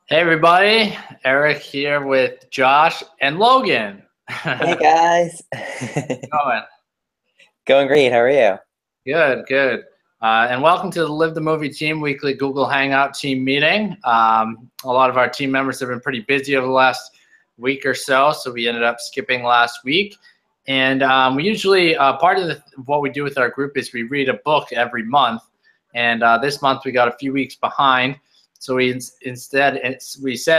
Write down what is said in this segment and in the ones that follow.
Hey everybody, Eric here with Josh and Logan. Hey guys. Going Going great. How are you? good, good. And welcome to the Live the Movie Team weekly Google Hangout team meeting. A lot of our team members have been pretty busy over the last week or so we ended up skipping last week. And we usually, part of what we do with our group is we read a book every month. And this month we got a few weeks behind. So we said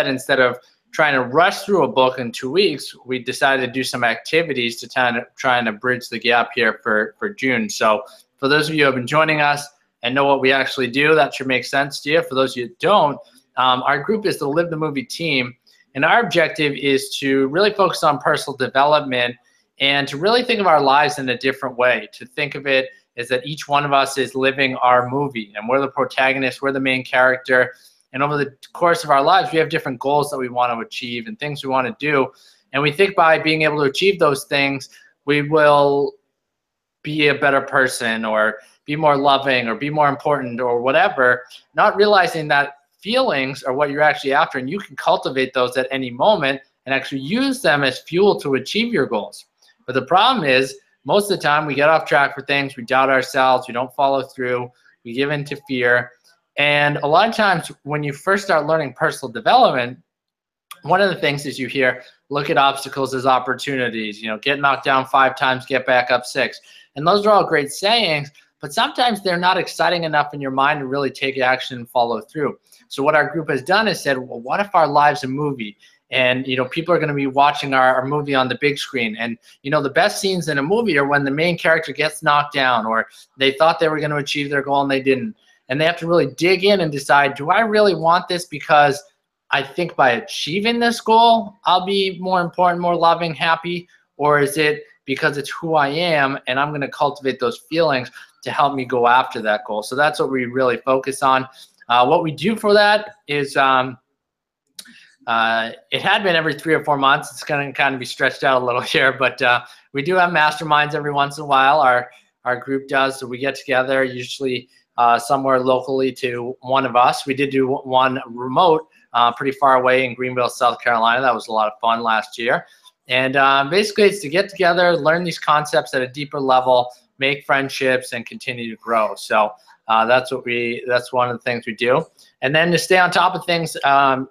instead of trying to rush through a book in 2 weeks, we decided to do some activities to try and bridge the gap here for June. So for those of you who have been joining us and know what we actually do, that should make sense to you. For those of you who don't, our group is the Live the Movie Team, and our objective is to really focus on personal development and to really think of our lives in a different way, to think of it is that each one of us is living our movie, and we're the protagonist, we're the main character. And over the course of our lives, we have different goals that we want to achieve and things we want to do. And we think by being able to achieve those things, we will be a better person or be more loving or be more important or whatever, not realizing that feelings are what you're actually after, and you can cultivate those at any moment and actually use them as fuel to achieve your goals. But the problem is, most of the time we get off track for things, we doubt ourselves, we don't follow through, we give in to fear. And a lot of times when you first start learning personal development, one of the things is you hear, look at obstacles as opportunities, get knocked down 5 times, get back up 6. And those are all great sayings, but sometimes they're not exciting enough in your mind to really take action and follow through. So what our group has done is said, well, what if our life's a movie? And people are going to be watching our movie on the big screen. And the best scenes in a movie are when the main character gets knocked down or they thought they were going to achieve their goal and they didn't. And they have to really dig in and decide, do I really want this because I think by achieving this goal, I'll be more important, more loving, happy? Or is it because it's who I am and I'm going to cultivate those feelings to help me go after that goal? So that's what we really focus on. What we do for that is it had been every 3 or 4 months. It's going to kind of be stretched out a little here, but we do have masterminds every once in a while. Our group does. So we get together usually somewhere locally to one of us. We did do one remote pretty far away in Greenville, South Carolina. That was a lot of fun last year. And basically it's to get together, learn these concepts at a deeper level, make friendships, and continue to grow. So that's one of the things we do. And then to stay on top of things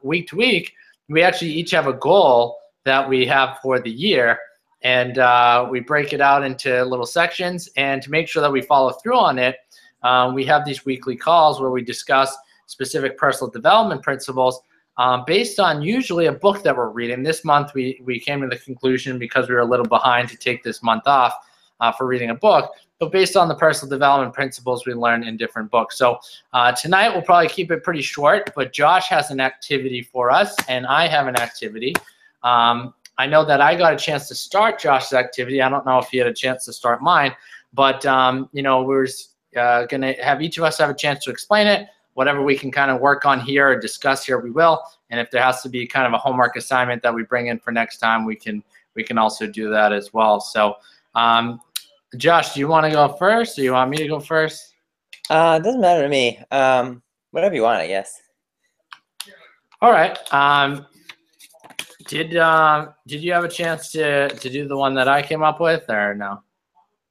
week to week, we actually each have a goal that we have for the year. And we break it out into little sections. And to make sure that we follow through on it, we have these weekly calls where we discuss specific personal development principles based on usually a book that we're reading. This month we came to the conclusion, because we were a little behind, to take this month off for reading a book, but based on the personal development principles we learn in different books. So tonight we'll probably keep it pretty short, but Josh has an activity for us and I have an activity. I know that I got a chance to start Josh's activity. I don't know if he had a chance to start mine, but we're going to have each of us have a chance to explain it. Whatever we can kind of work on here or discuss here, we will. And if there has to be kind of a homework assignment that we bring in for next time, we can also do that as well. So, Josh, do you want to go first, or you want me to go first? It doesn't matter to me. Whatever you want, I guess. All right. Did you have a chance to do the one that I came up with, or no?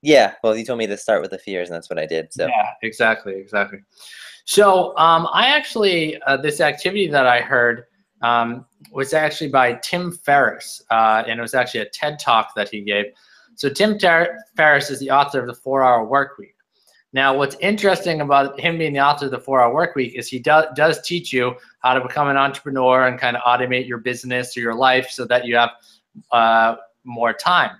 Yeah, well, you told me to start with the fears, and that's what I did. So yeah, exactly. So I actually this activity that I heard was actually by Tim Ferriss, and it was actually a TED Talk that he gave. So Tim Ferriss is the author of the 4-Hour Workweek. Now, what's interesting about him being the author of the 4-Hour Workweek is he does teach you how to become an entrepreneur and kind of automate your business or your life so that you have more time.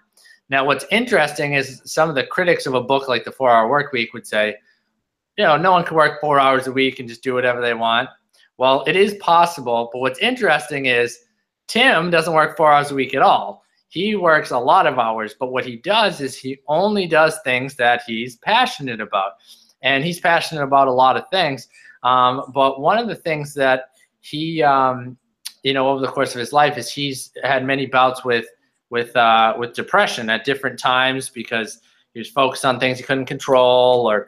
Now, what's interesting is some of the critics of a book like the 4-Hour Workweek would say, no one can work 4 hours a week and just do whatever they want. Well, it is possible, but what's interesting is Tim doesn't work 4 hours a week at all. He works a lot of hours, but what he does is he only does things that he's passionate about. And he's passionate about a lot of things. But one of the things that he, over the course of his life is he's had many bouts with depression at different times because he was focused on things he couldn't control, or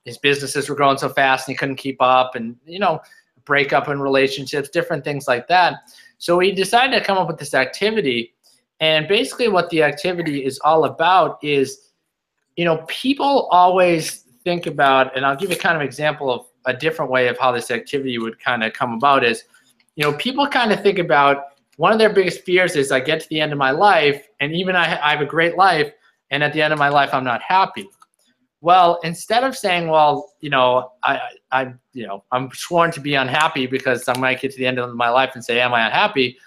his businesses were growing so fast and he couldn't keep up. And, break up in relationships, different things like that. So we decided to come up with this activity. And basically what the activity is all about is, people always think about, and I'll give you kind of an example of a different way of how this activity would kind of come about is, people kind of think about one of their biggest fears is I get to the end of my life, and even I have a great life, and at the end of my life, I'm not happy. Well, instead of saying, well, I'm sworn to be unhappy because I might get to the end of my life and say, am I unhappy?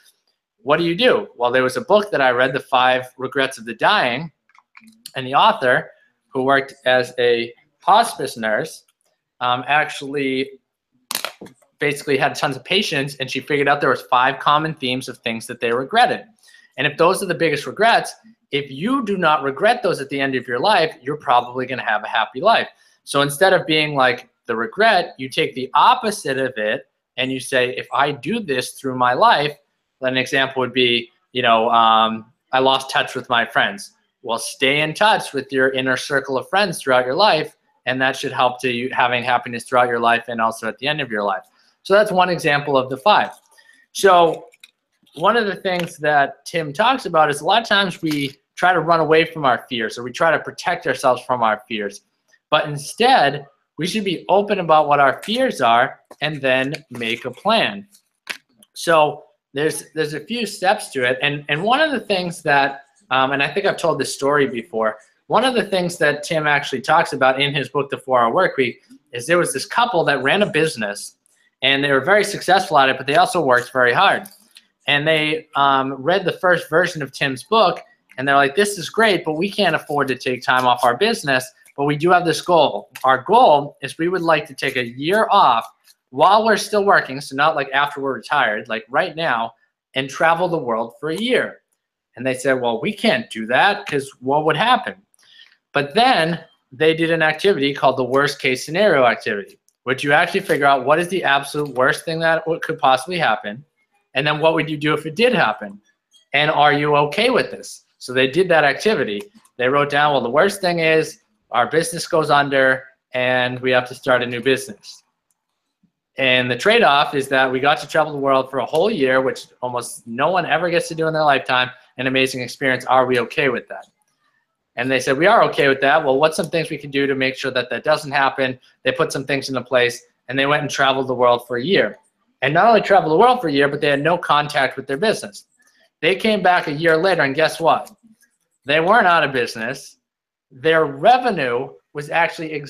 What do? Well, there was a book that I read, The 5 Regrets of the Dying, and the author, who worked as a hospice nurse, actually basically had tons of patients, and she figured out there was 5 common themes of things that they regretted. And if those are the biggest regrets, if you do not regret those at the end of your life, you're probably going to have a happy life. So instead of being like the regret, you take the opposite of it and you say, if I do this through my life, then an example would be, I lost touch with my friends. Well, stay in touch with your inner circle of friends throughout your life, and that should help to you having happiness throughout your life and also at the end of your life. So that's one example of the 5. So one of the things that Tim talks about is a lot of times we try to run away from our fears, or we try to protect ourselves from our fears. But instead, we should be open about what our fears are and then make a plan. So there's a few steps to it. And one of the things that, and I think I've told this story before, one of the things that Tim actually talks about in his book, The 4-Hour Workweek, is there was this couple that ran a business, and they were very successful at it, but they also worked very hard. And they read the first version of Tim's book, and they're like, this is great, but we can't afford to take time off our business, but we do have this goal. Our goal is we would like to take a year off while we're still working, so not like after we're retired, like right now, and travel the world for a year. And they said, well, we can't do that because what would happen? But then they did an activity called the worst case scenario activity, which you actually figure out what is the absolute worst thing that could possibly happen, and then what would you do if it did happen? And are you okay with this? So they did that activity. They wrote down, well, the worst thing is our business goes under and we have to start a new business. And the trade-off is that we got to travel the world for a whole year, which almost no one ever gets to do in their lifetime, an amazing experience. Are we okay with that? And they said, we are okay with that. Well, what's some things we can do to make sure that that doesn't happen? They put some things into place, and they went and traveled the world for a year. And not only traveled the world for a year, but they had no contact with their business. They came back a year later, and guess what? They weren't out of business. Their revenue was actually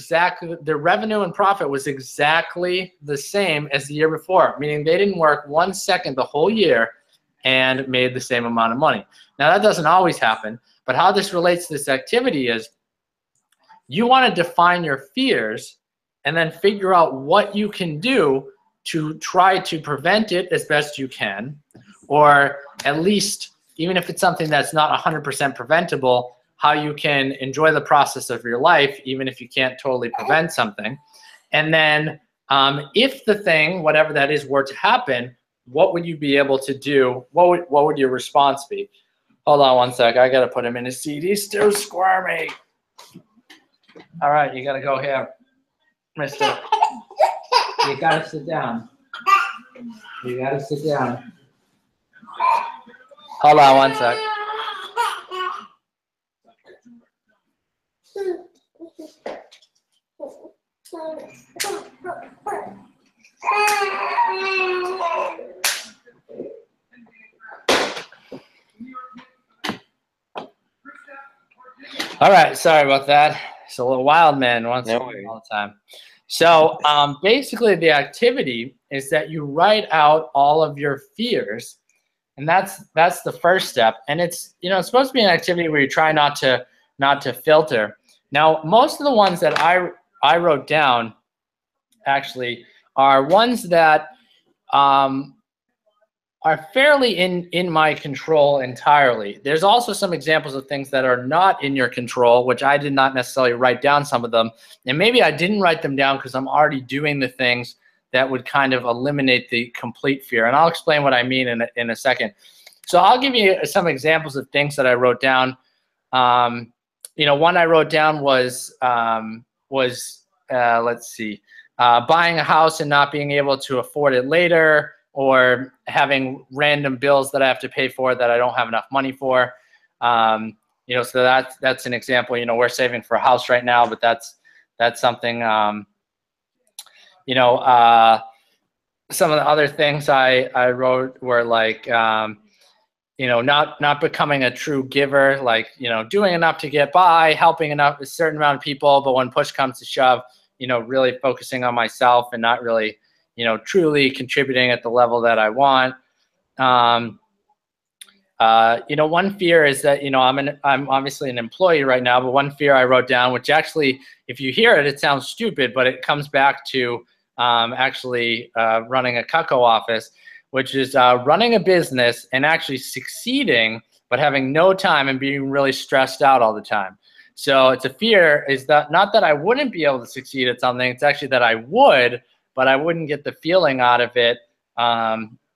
their revenue and profit was exactly the same as the year before, meaning they didn't work 1 second the whole year and made the same amount of money. Now, that doesn't always happen, but how this relates to this activity is you want to define your fears and then figure out what you can do to try to prevent it as best you can, or at least, even if it's something that's not 100% preventable, how you can enjoy the process of your life, even if you can't totally prevent something. And then if the thing, whatever that is, were to happen, what would you be able to do? What would your response be? Hold on 1 sec. I got to put him in his seat. He's still squirmy. All right, you got to go here, mister. You got to sit down. You got to sit down. Hold on 1 sec. All right, sorry about that. It's a little wild man wants to all the time. So basically the activity is that you write out all of your fears, and that's the first step. And it's it's supposed to be an activity where you try not to filter. Now, most of the ones that I wrote down actually are ones that are fairly in my control entirely. There's also some examples of things that are not in your control, which I did not necessarily write down some of them. And maybe I didn't write them down because I'm already doing the things that would kind of eliminate the complete fear. And I'll explain what I mean in a second. So I'll give you some examples of things that I wrote down. One I wrote down was let's see, buying a house and not being able to afford it later, or having random bills that I have to pay for that I don't have enough money for. So that's an example. We're saving for a house right now, but that's something. Some of the other things I wrote were like, not becoming a true giver, like, doing enough to get by, helping a certain amount of people, but when push comes to shove, really focusing on myself and not really, truly contributing at the level that I want. One fear is that, I'm obviously an employee right now, but one fear I wrote down, which actually, if you hear it, it sounds stupid, but it comes back to running a Cutco office, which is running a business and actually succeeding, but having no time and being really stressed out all the time. So it's a fear, is that not that I wouldn't be able to succeed at something, it's actually that I would, but I wouldn't get the feeling out of it,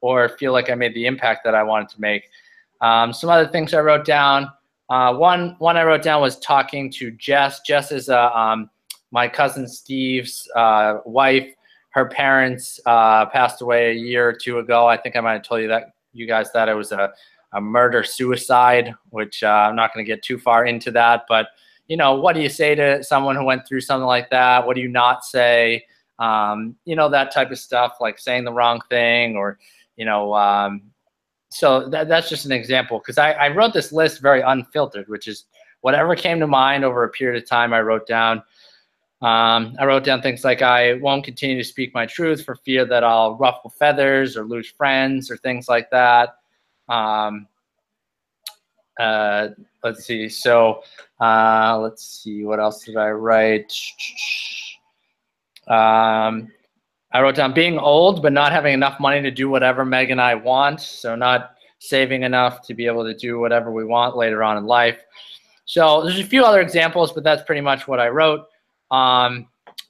or feel like I made the impact that I wanted to make. Some other things I wrote down. One I wrote down was talking to Jess. Jess is my cousin Steve's wife. Her parents passed away a year or two ago. I think I might have told you guys that it was a murder-suicide, which I'm not going to get too far into that. But, what do you say to someone who went through something like that? What do you not say? That type of stuff, like saying the wrong thing, or, so that's just an example, because I wrote this list very unfiltered, which is whatever came to mind over a period of time I wrote down. I wrote down things like, I won't continue to speak my truth for fear that I'll ruffle feathers or lose friends or things like that. Let's see. So let's see, what else did I write? I wrote down being old but not having enough money to do whatever Meg and I want. So not saving enough to be able to do whatever we want later on in life. So there's a few other examples, but that's pretty much what I wrote.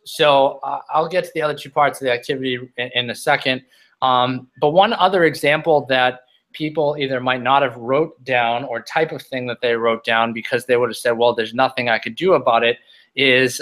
So I'll get to the other two parts of the activity in a second. But one other example that people either might not have wrote down, or type of thing that they wrote down because they would have said, well, there's nothing I could do about it, is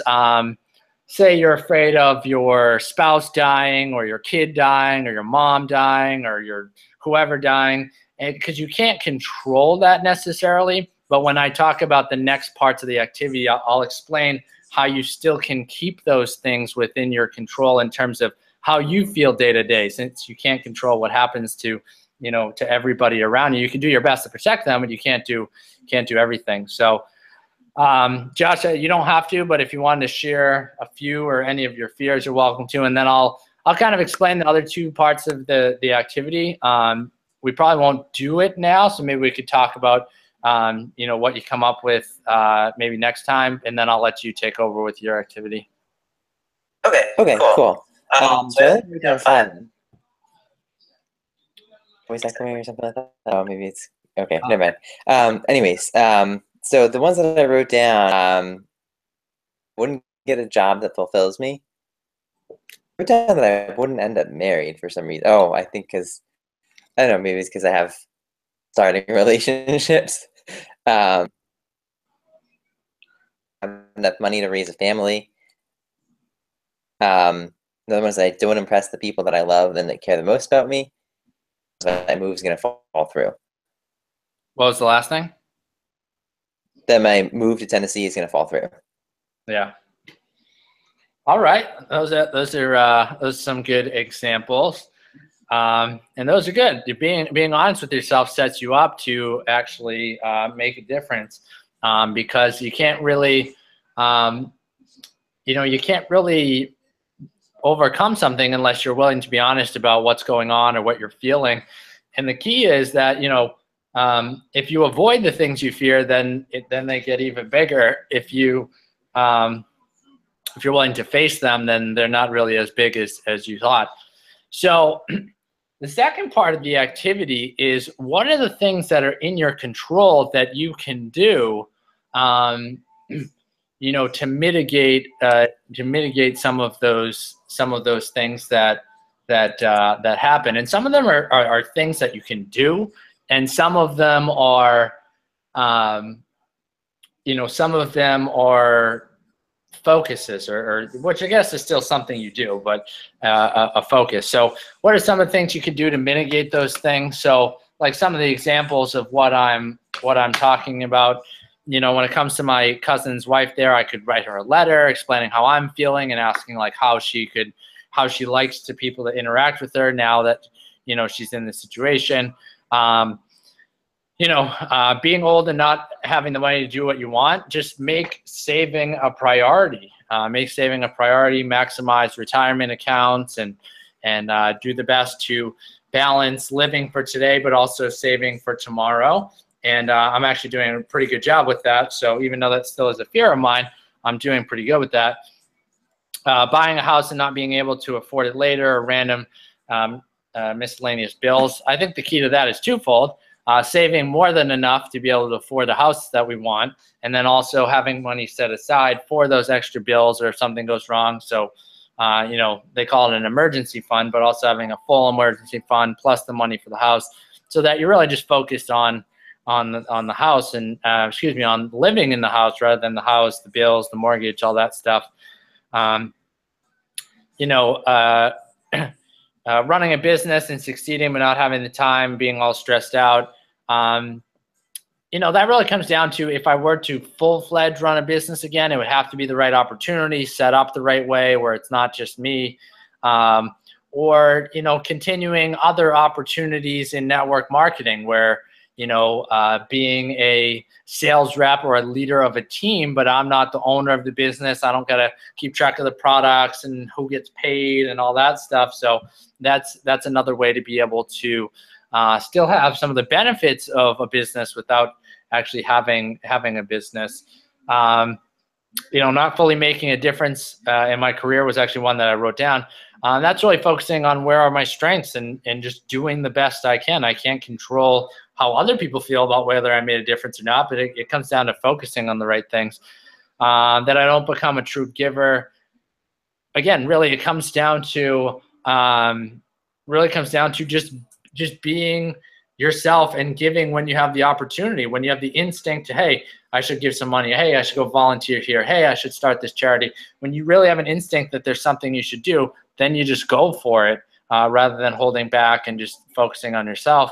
say you're afraid of your spouse dying, or your kid dying, or your mom dying, or your whoever dying, because you can't control that necessarily. But when I talk about the next parts of the activity, I'll explain how you still can keep those things within your control in terms of how you feel day to day, since you can't control what happens to, to everybody around you. You can do your best to protect them, but you can't do everything. So, Josh, you don't have to, but if you wanted to share a few or any of your fears, you're welcome to. And then I'll kind of explain the other two parts of the activity. We probably won't do it now, so maybe we could talk about what you come up with maybe next time, and then I'll let you take over with your activity. Okay, cool. So we can find. Was that coming or something like that? Oh, maybe it's okay. Never mind. Anyways, so the ones that I wrote down, wouldn't get a job that fulfills me. I wrote down that I wouldn't end up married for some reason. Oh, I think because, I don't know, maybe it's because I have starting relationships. Have enough money to raise a family. The other ones, I don't impress the people that I love and that care the most about me. So that move's going to fall through. What was the last thing? That my move to Tennessee is going to fall through. Yeah. All right. Those are some good examples. And those are good. Being honest with yourself sets you up to actually make a difference, because you can't really, you can't really overcome something unless you're willing to be honest about what's going on or what you're feeling. And the key is that, if you avoid the things you fear, then they get even bigger. If you're willing to face them, then they're not really as big as you thought. So the second part of the activity is, what are the things that are in your control that you can do, to mitigate some of those things that happen. And some of them are things that you can do, and some of them are, focuses, or which I guess is still something you do, but a focus. So what are some of the things you could do to mitigate those things? So like some of the examples of what I'm talking about, you know, when it comes to my cousin's wife there, I could write her a letter explaining how I'm feeling and asking like how she likes to people to interact with her now that, you know, she's in this situation. You know, being old and not having the money to do what you want, just make saving a priority. Make saving a priority, maximize retirement accounts, and do the best to balance living for today, but also saving for tomorrow. And I'm actually doing a pretty good job with that. So even though that still is a fear of mine, I'm doing pretty good with that. Buying a house and not being able to afford it later, or random miscellaneous bills. I think the key to that is twofold. Saving more than enough to be able to afford the house that we want, and then also having money set aside for those extra bills or if something goes wrong. So, you know, they call it an emergency fund, but also having a full emergency fund plus the money for the house, so that you're really just focused on the house and on living in the house rather than the house, the bills, the mortgage, all that stuff. You know, running a business and succeeding but not having the time, being all stressed out. You know, that really comes down to, if I were to full-fledged run a business again, it would have to be the right opportunity, set up the right way where it's not just me, or, you know, continuing other opportunities in network marketing where, you know, being a sales rep or a leader of a team, but I'm not the owner of the business. I don't got to keep track of the products and who gets paid and all that stuff. So that's another way to be able to still have some of the benefits of a business without actually having a business. You know, not fully making a difference in my career was actually one that I wrote down. That's really focusing on where are my strengths and just doing the best I can. I can't control how other people feel about whether I made a difference or not, but it comes down to focusing on the right things. That I don't become a true giver. Again, really, it comes down to just being yourself and giving when you have the opportunity, when you have the instinct to, hey, I should give some money. Hey, I should go volunteer here. Hey, I should start this charity. When you really have an instinct that there's something you should do, then you just go for it rather than holding back and just focusing on yourself.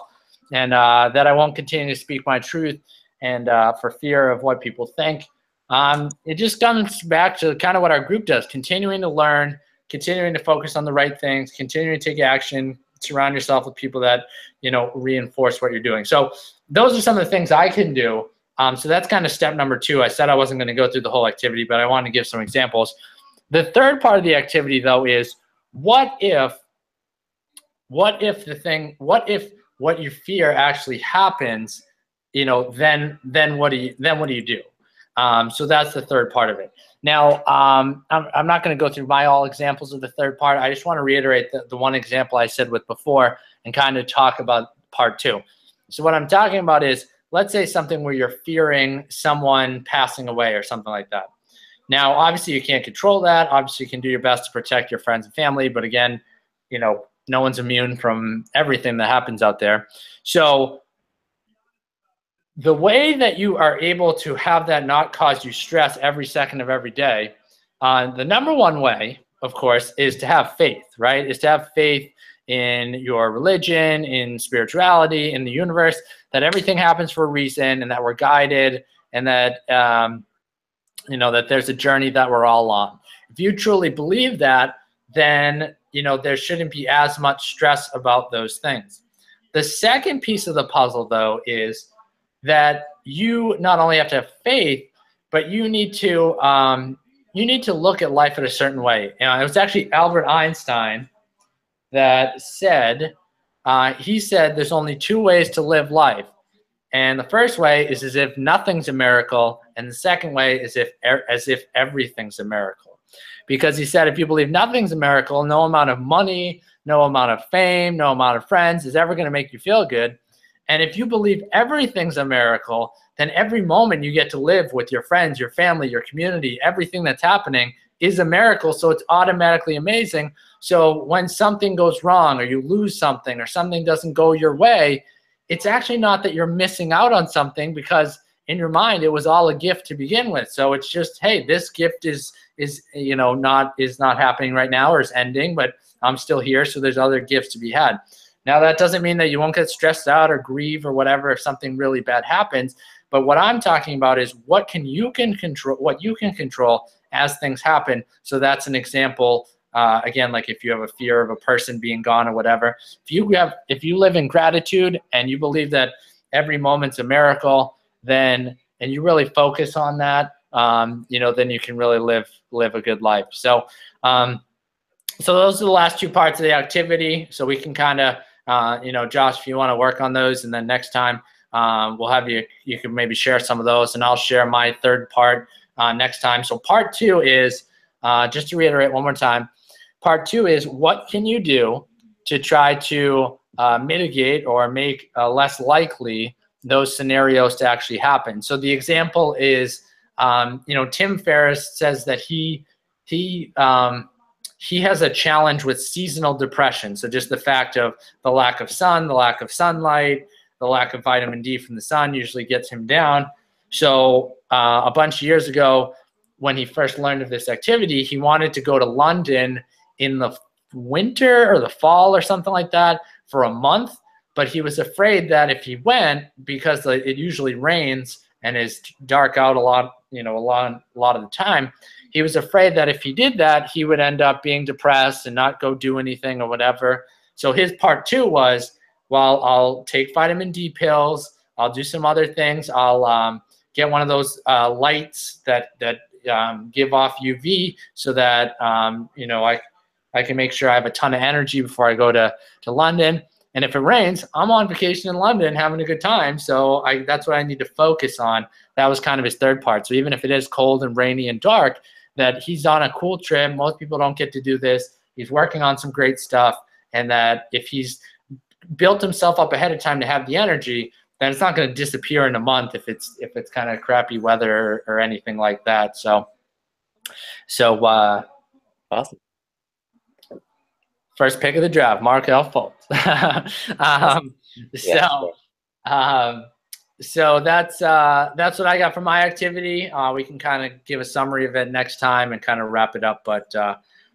And that I won't continue to speak my truth and for fear of what people think. It just comes back to kind of what our group does, continuing to learn, continuing to focus on the right things, continuing to take action, surround yourself with people that, you know, reinforce what you're doing. So those are some of the things I can do. So that's kind of step number 2. I said I wasn't going to go through the whole activity, but I wanted to give some examples. The third part of the activity, though, is what if what you fear actually happens, you know, then what do you do? So that's the third part of it. Now, I'm not going to go through all examples of the third part. I just want to reiterate the one example I said with before and kind of talk about part 2. So what I'm talking about is, let's say something where you're fearing someone passing away or something like that. Now, obviously, you can't control that. Obviously, you can do your best to protect your friends and family. But again, you know, no one's immune from everything that happens out there. So the way that you are able to have that not cause you stress every second of every day, the number one way, of course, is to have faith, right? Is to have faith in your religion, in spirituality, in the universe, that everything happens for a reason and that we're guided and that, you know, that there's a journey that we're all on. If you truly believe that, then, you know, there shouldn't be as much stress about those things. The second piece of the puzzle, though, is that you not only have to have faith, but you need to look at life in a certain way. And it was actually Albert Einstein that said, he said there's only 2 ways to live life. And the first way is as if nothing's a miracle, and the second way is as if everything's a miracle. Because he said if you believe nothing's a miracle, no amount of money, no amount of fame, no amount of friends is ever going to make you feel good. And if you believe everything's a miracle, then every moment you get to live with your friends, your family, your community, everything that's happening is a miracle, so it's automatically amazing. So when something goes wrong or you lose something or something doesn't go your way, it's actually not that you're missing out on something, because in your mind it was all a gift to begin with. So it's just, hey, this gift is not happening right now, or is ending, but I'm still here, so there's other gifts to be had. Now that doesn't mean that you won't get stressed out or grieve or whatever if something really bad happens, but what I'm talking about is what you can control as things happen. So that's an example. Again, like if you have a fear of a person being gone or whatever, if you live in gratitude and you believe that every moment's a miracle, and you really focus on that, then you can really live a good life. So those are the last two parts of the activity. So we can kind of, Josh, if you want to work on those, and then next time we'll have you can maybe share some of those, and I'll share my third part next time. So part 2 is, just to reiterate one more time, part 2 is what can you do to try to mitigate or make less likely those scenarios to actually happen. So the example is, Tim Ferriss says that he has a challenge with seasonal depression. So just the fact of the lack of sun, the lack of sunlight, the lack of vitamin D from the sun usually gets him down. So a bunch of years ago, when he first learned of this activity, he wanted to go to London in the winter or the fall or something like that for a month. But he was afraid that if he went, because it usually rains and is dark out a lot of the time, he was afraid that if he did that, he would end up being depressed and not go do anything or whatever. So his part 2 was, well, I'll take vitamin D pills, I'll do some other things, I'll get one of those lights that give off UV, so that I can make sure I have a ton of energy before I go to London. And if it rains, I'm on vacation in London having a good time. So that's what I need to focus on. That was kind of his third part. So even if it is cold and rainy and dark, that he's on a cool trip. Most people don't get to do this. He's working on some great stuff. And that if he's built himself up ahead of time to have the energy, then it's not going to disappear in a month if it's kind of crappy weather or anything like that. So Awesome. First pick of the draft, Markel Fultz. So that's what I got from my activity. We can kind of give a summary of it next time and kind of wrap it up. But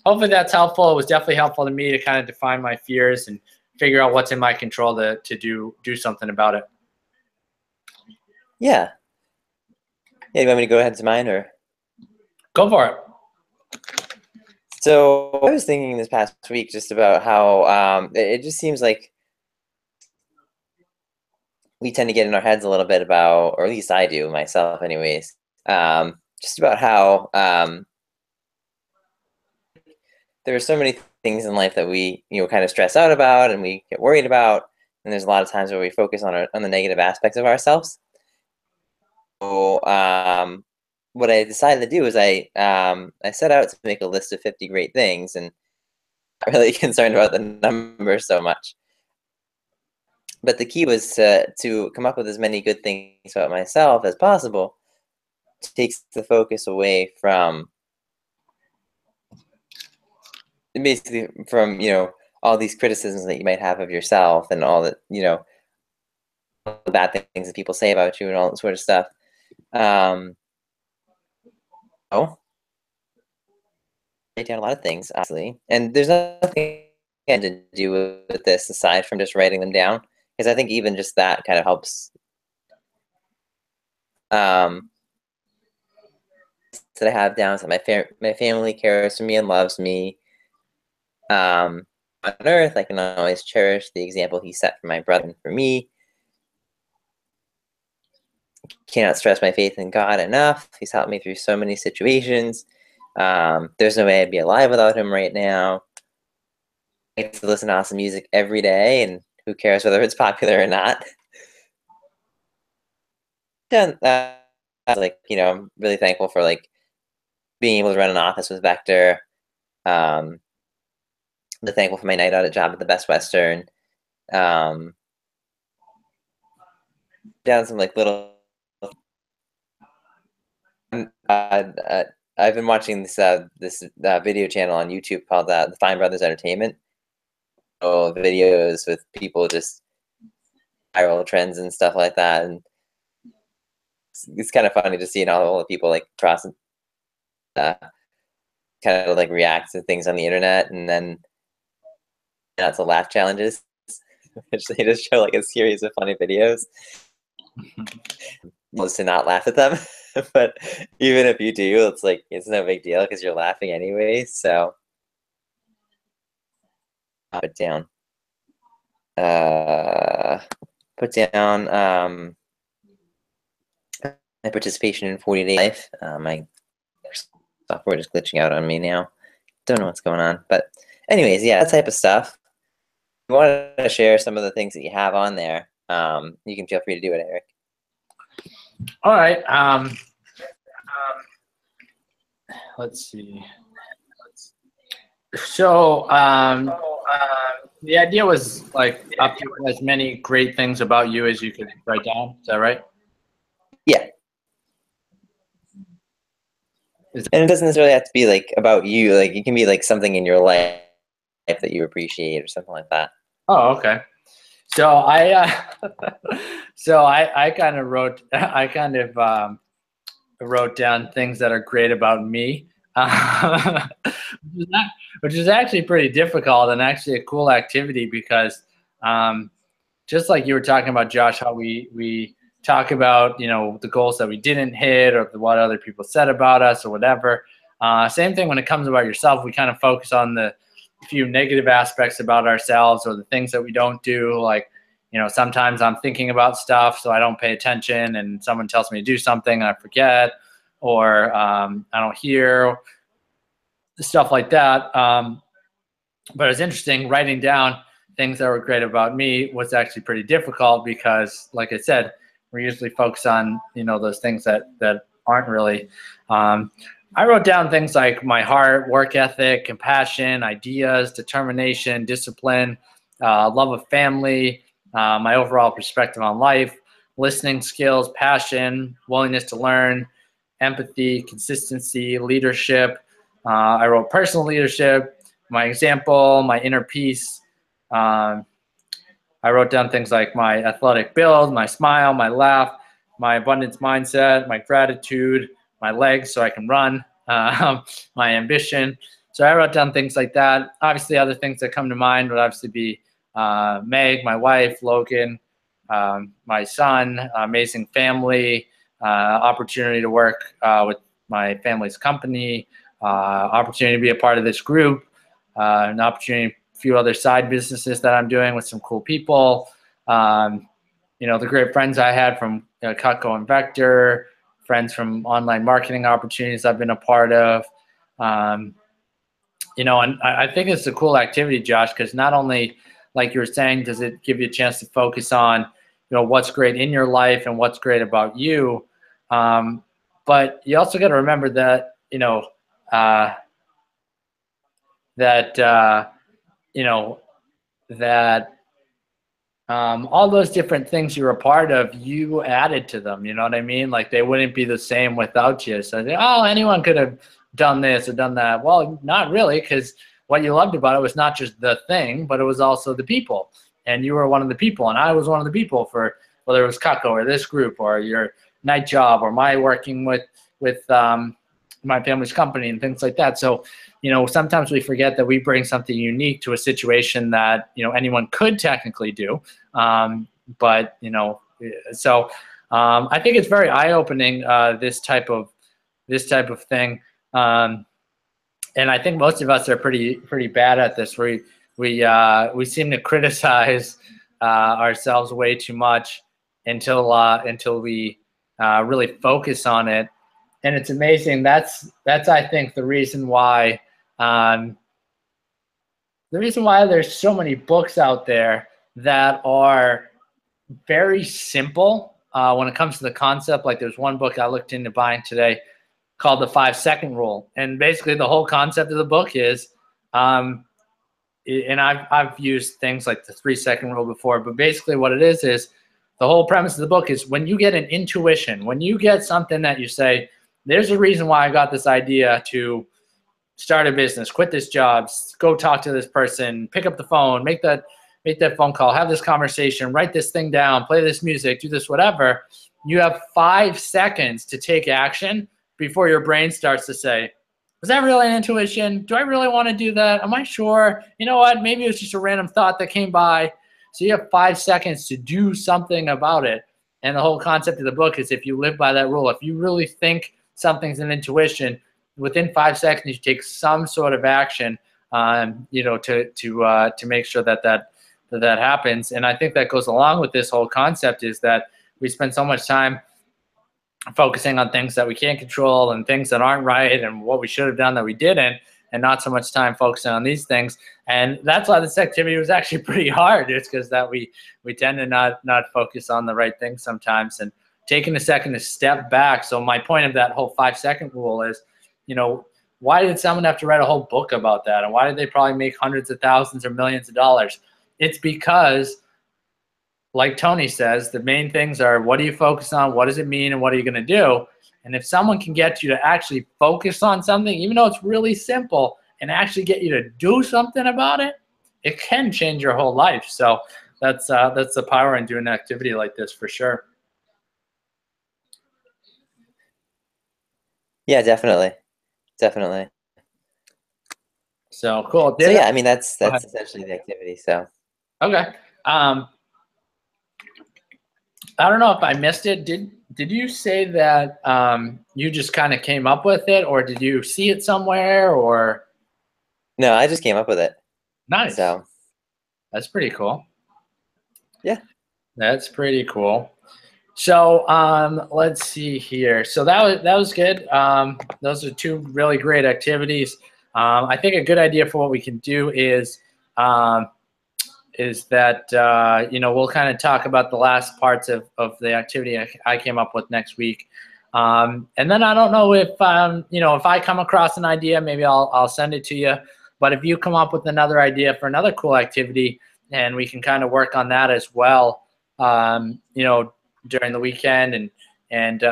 hopefully that's helpful. It was definitely helpful to me to kind of define my fears and figure out what's in my control to do something about it. Yeah. Yeah, you want me to go ahead to mine, or? Go for it. So I was thinking this past week just about how it just seems like we tend to get in our heads a little bit about, or at least I do myself anyways, just about how there are so many things in life that we kind of stress out about and we get worried about, and there's a lot of times where we focus on the negative aspects of ourselves. So what I decided to do is I set out to make a list of 50 great things, and I'm really concerned about the number so much. But the key was to come up with as many good things about myself as possible. It takes the focus away from basically from all these criticisms that you might have of yourself and all that all the bad things that people say about you and all that sort of stuff. Write down a lot of things, obviously, and there's nothing to do with this aside from just writing them down, because I think even just that kind of helps. That I have down is that my family cares for me and loves me. On earth, I can always cherish the example he set for my brother and for me. Cannot stress my faith in God enough. He's helped me through so many situations. There's no way I'd be alive without him right now. I get to listen to awesome music every day, and who cares whether it's popular or not. And I'm really thankful for being able to run an office with Vector. I'm thankful for my night audit job at the Best Western. Down some little. I've been watching this video channel on YouTube called the Fine Brothers Entertainment. Videos with people just viral trends and stuff like that, and it's kind of funny to see all the people like cross kind of like react to things on the internet, and then not to laugh challenges, which they just show like a series of funny videos. Just to not laugh at them, but even if you do, it's like it's no big deal because you're laughing anyway. So put down, put down my participation in 40 Day Life. My software is glitching out on me now. Don't know what's going on, but anyways, yeah, that type of stuff. If you want to share some of the things that you have on there, you can feel free to do it, Eric. All right. Let's see. So the idea was like up to as many great things about you as you could write down. Is that right? Yeah. And it doesn't necessarily have to be like about you. Like it can be like something in your life that you appreciate or something like that. Oh, okay. So I kind of wrote wrote down things that are great about me, which is actually pretty difficult and actually a cool activity because just like you were talking about, Josh, how we talk about, you know, the goals that we didn't hit or what other people said about us or whatever. Same thing when it comes about yourself. We kind of focus on the few negative aspects about ourselves or the things that we don't do. Like, you know, sometimes I'm thinking about stuff, so I don't pay attention and someone tells me to do something and I forget, or I don't hear, stuff like that. But it's interesting, writing down things that were great about me was actually pretty difficult because, like I said, we're usually focused on, you know, those things that aren't really. I wrote down things like my heart, work ethic, compassion, ideas, determination, discipline, love of family, my overall perspective on life, listening skills, passion, willingness to learn, empathy, consistency, leadership. I wrote personal leadership, my example, my inner peace. I wrote down things like my athletic build, my smile, my laugh, my abundance mindset, my gratitude, my legs so I can run, my ambition. So I wrote down things like that. Obviously, other things that come to mind would obviously be Meg, my wife, Logan, my son, amazing family, opportunity to work with my family's company, opportunity to be a part of this group, an opportunity, a few other side businesses that I'm doing with some cool people. You know, the great friends I had from Cutco and Vector, friends from online marketing opportunities I've been a part of. You know, and I think it's a cool activity, Josh, because not only, like you were saying, does it give you a chance to focus on, you know, what's great in your life and what's great about you, but you also got to remember that, you know, all those different things you were a part of, you added to them. You know what I mean? Like they wouldn't be the same without you. So, oh, anyone could have done this or done that. Well, not really, because what you loved about it was not just the thing, but it was also the people. And you were one of the people, and I was one of the people for whether it was Cutco or this group or your night job or my working with my family's company and things like that. So, you know, sometimes we forget that we bring something unique to a situation that, you know, anyone could technically do. But, you know, so I think it's very eye-opening, this type of thing. And I think most of us are pretty bad at this. We seem to criticize ourselves way too much until we really focus on it. And it's amazing. That's I think the reason why there's so many books out there that are very simple when it comes to the concept. Like there's one book I looked into buying today called The 5-Second Rule, and basically the whole concept of the book is, and I've used things like the 3-second rule before, but basically what it is the whole premise of the book is when you get an intuition, when you get something that you say, there's a reason why I got this idea to start a business, quit this job, go talk to this person, pick up the phone, make that phone call, have this conversation, write this thing down, play this music, do this, whatever. you have 5 seconds to take action before your brain starts to say, was that really an intuition? Do I really want to do that? Am I sure? You know what? Maybe it was just a random thought that came by. So you have 5 seconds to do something about it. And the whole concept of the book is if you live by that rule, if you really think something's an intuition, within 5 seconds you take some sort of action, you know, to make sure that happens. And I think that goes along with this whole concept is that we spend so much time focusing on things that we can't control and things that aren't right and what we should have done that we didn't, and not so much time focusing on these things. And that's why this activity was actually pretty hard. It's because that we tend to not focus on the right things sometimes, and taking a second to step back. So my point of that whole 5-second rule is, you know, why did someone have to write a whole book about that? And why did they probably make hundreds of thousands or millions of dollars? It's because, like Tony says, the main things are, what do you focus on? What does it mean? And what are you going to do? And if someone can get you to actually focus on something, even though it's really simple, and actually get you to do something about it, it can change your whole life. So that's the power in doing an activity like this for sure. Yeah, definitely. Definitely. So cool. So yeah, I mean, that's essentially the activity. So okay. I don't know if I missed it. Did you say that you just kind of came up with it, or did you see it somewhere, or? No, I just came up with it. Nice. So that's pretty cool. Yeah. That's pretty cool. So let's see here. So that was good. Those are 2 really great activities. I think a good idea for what we can do is that you know, we'll kind of talk about the last parts of the activity I came up with next week. And then I don't know if you know, if I come across an idea, maybe I'll send it to you. But if you come up with another idea for another cool activity, and we can kind of work on that as well, you know, during the weekend, and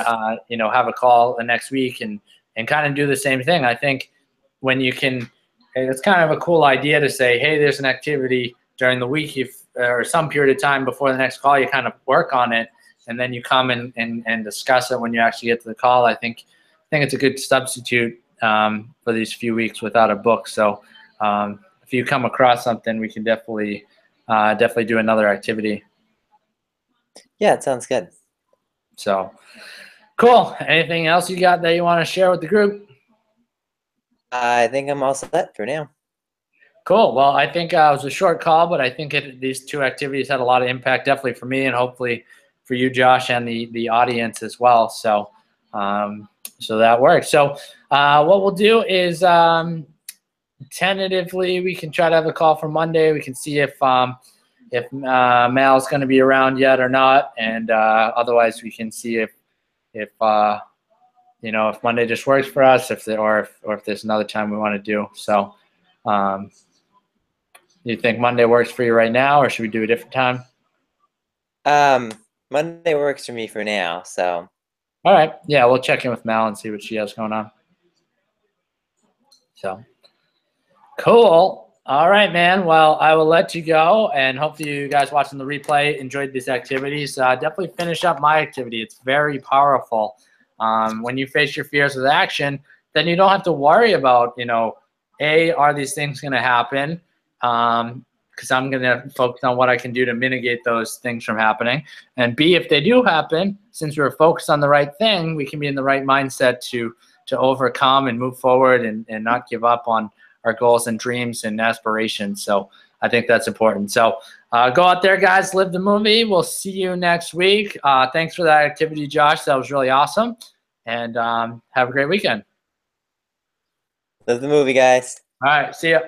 you know, have a call the next week and kind of do the same thing. I think when you can, it's kind of a cool idea to say, hey, there's an activity during the week, or some period of time before the next call, you kind of work on it, and then you come and discuss it when you actually get to the call. I think it's a good substitute for these few weeks without a book. So if you come across something, we can definitely do another activity. yeah, it sounds good. So cool. Anything else you got that you want to share with the group? I think I'm all set for now. Cool. Well, I think it was a short call, but I think these 2 activities had a lot of impact, definitely for me, and hopefully for you, Josh, and the audience as well. So so that works. So what we'll do is tentatively we can try to have a call for Monday. We can see if Mal's going to be around yet or not, and otherwise we can see if you know, if Monday just works for us, if there's another time we want to do. So you think Monday works for you right now, or should we do a different time? Monday works for me for now. So all right, yeah, we'll check in with Mal and see what she has going on. So cool. All right, man. Well, I will let you go, and hopefully you guys watching the replay enjoyed these activities. Definitely finish up my activity. It's very powerful. When you face your fears with action, then you don't have to worry about, you know, A, are these things going to happen? Because I'm going to focus on what I can do to mitigate those things from happening. And B, if they do happen, since we're focused on the right thing, we can be in the right mindset to overcome and move forward and not give up on our goals and dreams and aspirations. So I think that's important. So go out there, guys, live the movie. We'll see you next week. Thanks for that activity, Josh. That was really awesome. And have a great weekend. Live the movie, guys. All right. See ya.